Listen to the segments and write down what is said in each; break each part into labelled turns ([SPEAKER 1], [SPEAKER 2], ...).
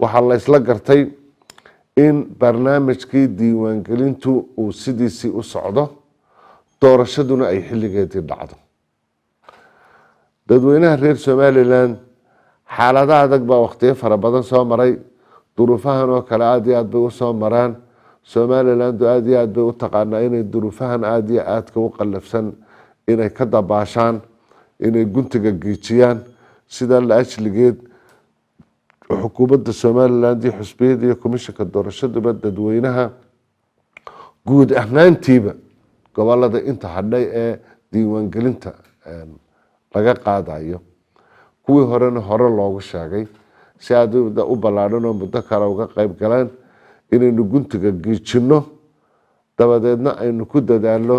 [SPEAKER 1] waxaa la isla gartay in barnaamijkii diiwaangelintu uu sidiisii u socdo doorashaduna ay xilligeedii dhacdo. dadweynaha reer Somaliland xaalada adag baa waqtiyo fara badan soo maray, duruufahan oo kale aad iyo aad bay u soo maraan. Somaliland aad iyo aad bay u taqaanaa inay duruufahan aad iyo aadka u qallafsan inay ka dabaashaan, inay guntiga giijiyaan. sida la ajligeed xukuumadda Somaliland iyo xusbiyada iyo komishanka doorashaduba dadweynaha guud ahaantiiba gobolada inta hadhay ee diiwaangelinta laga qaadayo kuwii horena hore loogu sheegay si aad u balaadhan oo muddo kale uga qayb galaan inaynu guntiga giijino, dabadeedna aynu ku dadaalno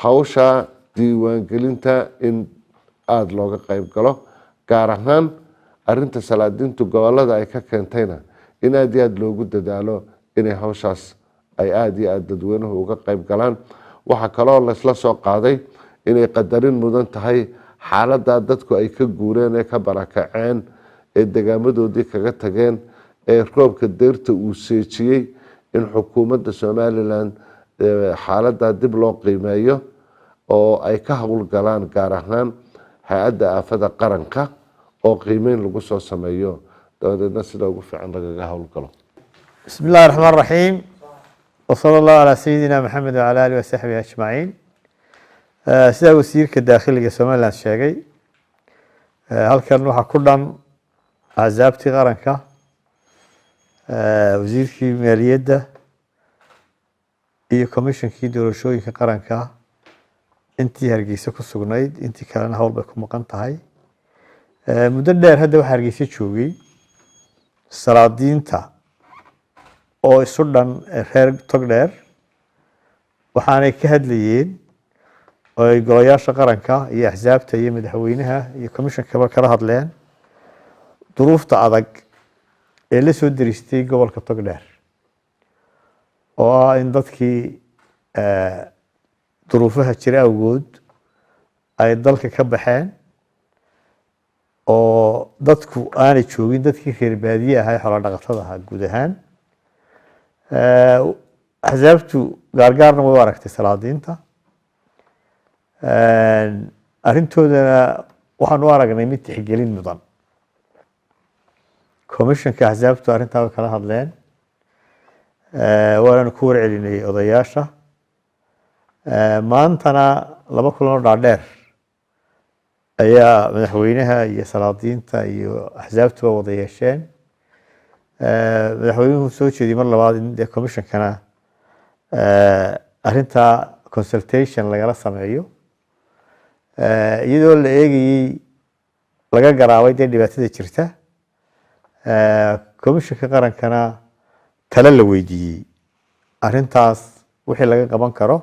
[SPEAKER 1] hawsha diiwaangelinta in aad looga qayb galo, gaar ahaan arinta salaadiintu gobolada ay ka keentayna in aad iyo aad loogu dadaalo inay hawshaas ay aad iyo aad dadweynuhu uga qayb galaan. waxaa kaloo la isla soo qaaday inay qadarin mudan tahay xaaladda dadku ay ka guureen ee ka barakaceen ee degaamadoodii kaga tageen ee roobka deerta uu seejiyey in xukuumadda Somaliland xaaladda dib loo qiimeeyo oo ay ka hawlgalaan gaar ahaan hay'adda aafada qaranka oo qiimeyn lagu soo sameeyo dabadeedna sida ugu fiican lagaga hawlgalo.
[SPEAKER 2] بسم الله الرحمن الرحيم وصلى الله على سيدنا محمد وعلى آله وصحبه أجمعين. سيدا وزيرك الداخلية Somaliland sheegay halkan waxa ku dhan axsaabtii qaranka, wasiirkii maaliyadda iyo komishankii doorashooyinka qaranka intii Hargeysa ku sugnayd, intii kalena hawl bay ku maqan tahay. muddo dheer hadda waxa Hargeysa joogay salaadiinta oo isu dhan reer Togdheer, waxaanay ka hadlayeen oo ay golayaasha qaranka iyo axsaabta iyo madaxweynaha iyo komishankaba kala hadleen duruufta adag ee la soo diristay gobolka Togdheer oo ah in dadkii duruufaha jira awgood ay dalka ka baxeen oo dadku aanay joogin dadkii reer baadiye ahaa xoolo dhaqatada ahaa guud ahaan. axsaabtu gaargaarna way u aragtay salaadiinta, arrintoodana waxaan u aragnay mid tixgelin mudan. komishanka axsaabtu arrintaa way kala hadleen, waana ku warcelinay odayaasha. maantana laba kulan oo dhaadheer ayaa madaxweynaha iyo salaadiinta iyo axsaabtuba wada yeesheen. madaxweynuhu soo jeediyey mar labaad in dee komishankana arrintaa consultation lagala sameeyo iyadoo la eegayey laga garaabay dee dhibaatada jirta. komishanka qarankana talo la weydiiyey arrintaas wixii laga qaban karo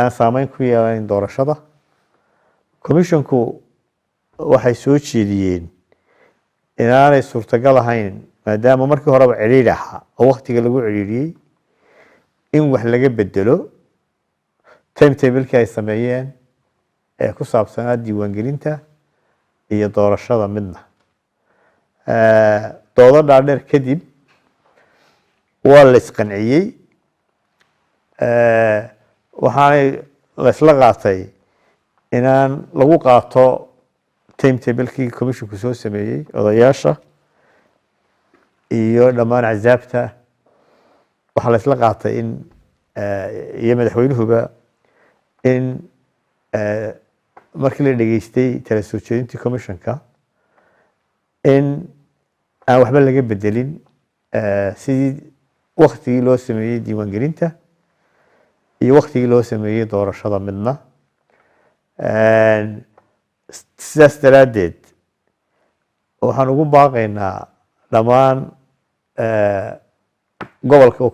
[SPEAKER 2] aan saameyn ku yeelayn doorashada. komishanku waxay soo jeediyeen inaanay suurtagal ahayn maadaama markii horeba ciriiri ahaa oo waqtiga lagu ciriiriyey in wax laga bedelo timetable-kii ay sameeyeen ee ku saabsanaa diiwaangelinta iyo doorashada midna. doodo dhaadheer kadib waa la isqanciyey, waxaanay la isla qaatay inaan lagu qaato timetable-kii komishanku soo sameeyey odayaasha iyo dhammaan axsaabta. waxaa la isla qaatay in iyo madaxweynuhuba in markii la dhageystay tala soo jeedintii komishanka in aan waxba laga bedelin sidii waktigii loo sameeyey diiwaangelinta iyo waktigii loo sameeyey doorashada midna. sidaas daraaddeed waxaan ugu baaqaynaa dhammaan gobolka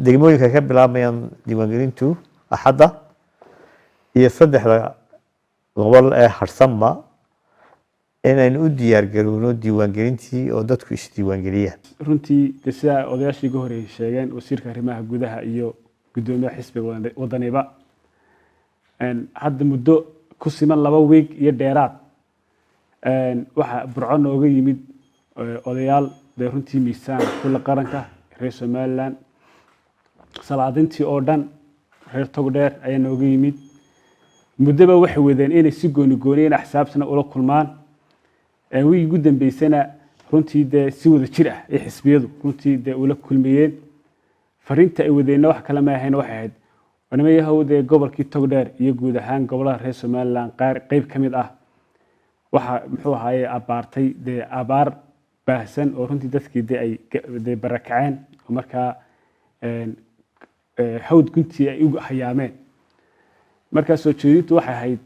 [SPEAKER 2] degmooyinka ka bilaabayaan diiwaangelintu axadda iyo 3 gobol ee harsanba inaynu u diyaar garowno diiwaangelintii oo dadku isdiiwaangeliyaan.
[SPEAKER 3] runtii sida odayaashii ugu horeeyay sheegeen wasiirka arrimaha gudaha iyo gudoomiyaha xisbiga wadaniba hadda muddo ku siman 2 week iyo dheeraad waxa burco nooga yimid odayaal dee runtii miisaan kula qaranka reer Somaliland salaadintii oo dhan reer Togdheer ayaa nooga yimid muddaba waxay wadeen inay si gooni axsaabtana ula kulmaan wixii ugu dambeysana runtii dee si wada jir ah ay xisbiyadu runtii dee ula kulmiyeen fariinta ay wadeen wax kale ma ahayn waxay ahayd wanamayahawde gobolkii Togdheer iyo guud ahaan gobolada reer Somaliland qayb kamid ah waxa muxuu ahaayay abaartay dee abaar baahsan oo runtii dadkii dee ay dee barakaceen markaa hawd guntii ay ugu hayaameen markaa soo jeedintu waxay ahayd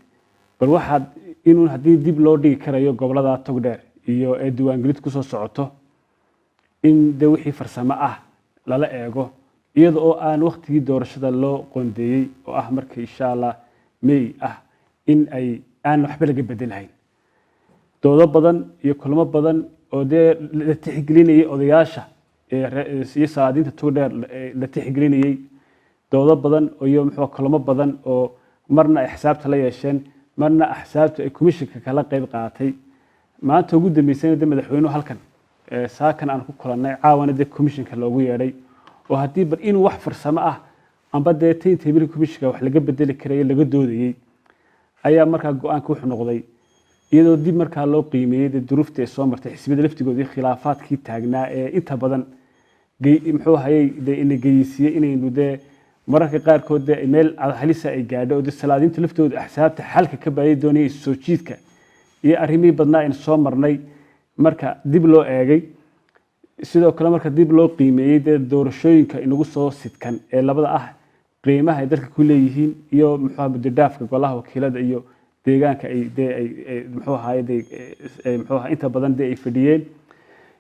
[SPEAKER 3] bal waxaad inuu haddii dib loo dhigi karayo gobolada Togdheer iyo ee diiwaangelintu ku soo socoto in dee wixii farsamo ah lala eego iyada oo aan waqtigii doorashada loo qoondeeyay oo ah markii insha Allah May ah in ay aan waxba laga bedelayn doodo badan iyo kulamo badan oo dee la tixgelinayay odayaasha iyo salaadiinta Togdheer la tixgelinayay doodo badan iyo muxuu kulamo badan oo marna ay xisaabta la yeesheen marna axsaabta ay komishanka kala qayb qaatay maanta ugu dambeysay madaxweynuhu halkan saakan aan ku kulanay caawana dee komishanka loogu yeeray oo haddii bar in wax farsamo ah amba dee timetable komishanka wax laga bedeli karay laga doodayay ayaa markaa go'aanka wuxuu noqday iyadoo dib markaa loo qiimeeyay duruufta ay soo martay xisbiyada laftigoodii khilaafaadkii taagnaa ee inta badan muxuu hayay in geeysiye inaynu dee mararka qaarkood dee meel halisa ay gaadho oo salaadiinta laftooda axsaabta xalka ka baayay doonayay soo jiidka iyo arrimihii badnaa in soo marnay marka dib loo eegay sidoo kale marka dib loo qiimeeyay dee doorashooyinka inagu soo sidkan ee labada ah qiimaha ay dadka ku leeyihiin iyo muxuu muddaafka golaha wakiilada iyo deegaanka ay muxuu ahaayay inta badan dee ay fadhiyeen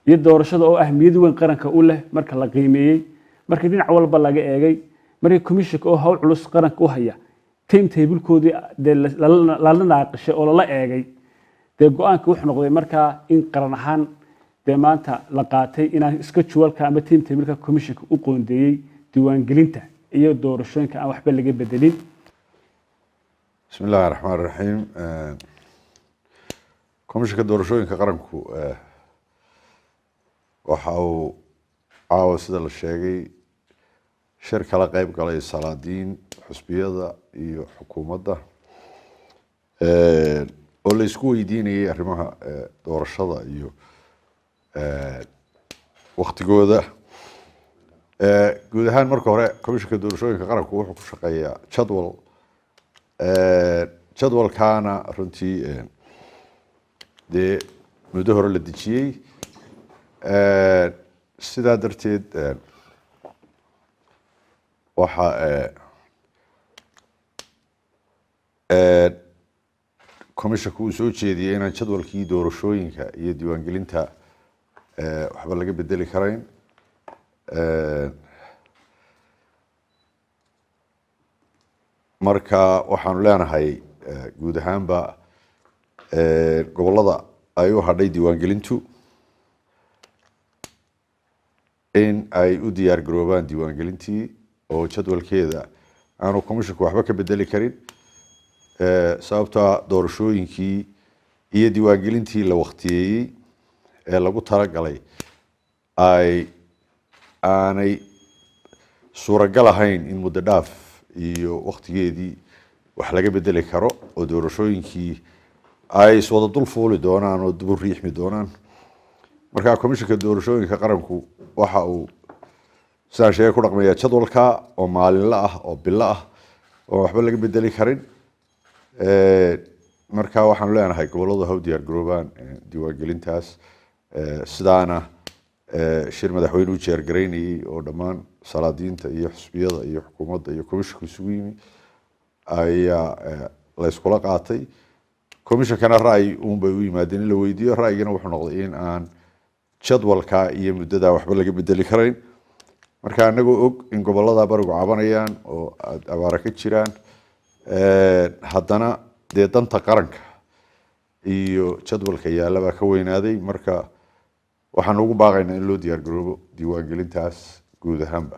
[SPEAKER 3] iyo doorashada oo ahmiyad weyn qaranka u leh marka la qiimeeyay marka dhinac walba laga eegay markii komishanka oo hawl culus qaranka u haya timetable-koodii dee la naaqashay oo la eegay dee go'aanka wuxuu noqday markaa in qaran ahaan dee maanta la qaatay inaan iska juwalka ama timetable-ka komishanka u qoondeeyay diiwaangelinta iyo doorashooyinka aan waxba laga bedelin.
[SPEAKER 4] بسم الله الرحمن الرحيم komishanka doorashooyinka qaranku waxa uu caawa sida la sheegay shir kala qayb galay salaadiin xusbiyada iyo xukuumadda oo la isku weydiinayay arrimaha doorashada iyo waqtigooda guud ahaan marka hore komishanka doorashooyinka qaranku wuxuu ku shaqeeyaa jadwalkaana runtii dee muddo hore la dejiyey sidaa darteed waxa komishanku uu soo jeediyey inaan jadwalkii doorashooyinka iyo diiwaangelinta waxba laga bedeli karayn marka waxaanu leenahay guud ahaanba gobolada ay u hadhay diiwaangelintu in ay u diyaar garoobaan diiwaangelintii oo jadwalkeeda aanu komishanku waxba ka bedeli karin sababta doorashooyinkii iyo diiwaangelintii la waqtiyeeyey ee lagu talagalay aanay suuragal ahayn in muddo dhaaf iyo waqtigeedii wax laga bedeli karo oo doorashooyinkii ay iswada dul fuuli doonaan oo dib u riixmi doonaan marka komishanka doorashooyinka qaranku waxa uu sidaan sheegay ku dhaqmayaa jadwalka oo maalinle ah oo bilo ah oo waxba laga bedeli karin marka waxaanu leenahay goboladu ha u diyaar garoobaan diiwaangelintaas sidaana shir madaxweyne u jeergaraynayay oo dhammaan salaadiinta iyo xusbiyada iyo xukuumadda iyo komishanku isugu yimi ayaa la iskula qaatay komishankana ra'yi uunbay u yimaadeen in la weydiiyo ra'yigana wuxuu noqday in aan jadwalka iyo muddada waxba laga bedeli karayn marka anagoo og in gobolada barigu cabanayaan oo abaara ka jiraan haddana dee danta qaranka iyo jadwalka yaalabaa ka weynaaday marka waxaan ugu baaqaynaa in loo diyaar garoobo diiwaangelintaas guud ahaanba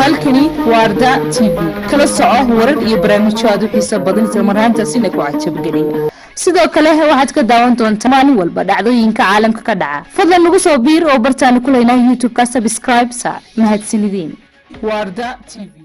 [SPEAKER 5] halkani waa Arda TV kala soco warar iyo barnaamijyo aad u xiiso badan isla marhaantaasina ku cajab geliya sidoo kale waxaad ka daawan doontaa maalin walba dhacdooyinka caalamka ka dhaca fadlan nagu soo biir oo bartaana ku leenahay youtube-ka subscribe sa mahadsanidin warda tv